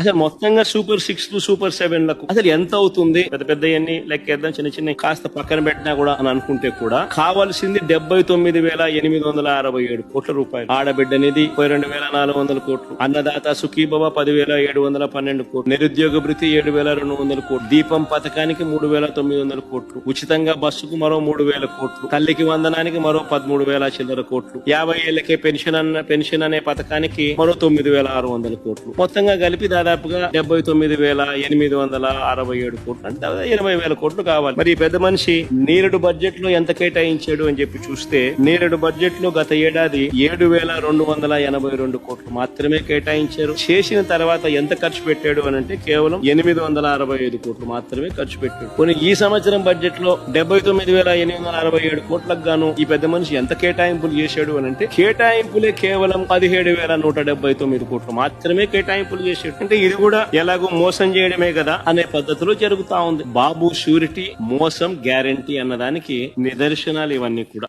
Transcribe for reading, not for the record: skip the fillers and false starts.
అసలు మొత్తంగా super 6 super 7 లకు అసలు ఎంత అవుతుంది? పెద్ద పెద్ద లెక్కేద్దాం, చిన్న చిన్న కాస్త పక్కన పెట్టినా కూడా అని అనుకుంటే కూడా కావాల్సింది 79,867 కోట్ల రూపాయలు. ఆడబిడ్డ నిధి 32,400 కోట్లు, అన్నదాత సుఖీభవ 10,712 కోట్లు, నిరుద్యోగ భృతి 7,200 కోట్లు, దీపం పథకానికి 3,900 కోట్లు, ఉచితంగా బస్సుకు మరో 3,000 కోట్లు, తల్లికి వందనానికి మరో 13,000 చిల్లర కోట్లు, 50 ఏళ్లకే పెన్షన్ అనే పథకానికి మరో 9,600 కోట్లు, మొత్తంగా కలిపి దాదాపుగా 79,867 కోట్లు, అంటే 80,000 కోట్లు కావాలి. మరి ఈ పెద్ద మనిషి నేరేడు బడ్జెట్ లో ఎంత కేటాయించాడు అని చెప్పి చూస్తే, నేరేడు బడ్జెట్ లో గత ఏడాది 7,282 కోట్లు మాత్రమే కేటాయించారు. చేసిన తర్వాత ఎంత ఖర్చు పెట్టాడు అని అంటే కేవలం 865 కోట్లు మాత్రమే ఖర్చు పెట్టాడు. కొన్ని ఈ సంవత్సరం బడ్జెట్ లో 79,867 కోట్లకు గాను ఈ పెద్ద మనిషి ఎంత కేటాయింపులు చేశాడు అని అంటే కేటాయింపులే కేవలం 17,179 కోట్లు మాత్రమే కేటాయింపులు చేశాడు. అంటే ఇది కూడా ఎలాగో మోసం చేయడమే కదా అనే పద్ధతిలో జరుగుతా ఉంది. బాబు షూరిటీ, మోసం గ్యారంటీ అన్నదానికి నిదర్శనాలు ఇవన్నీ కూడా.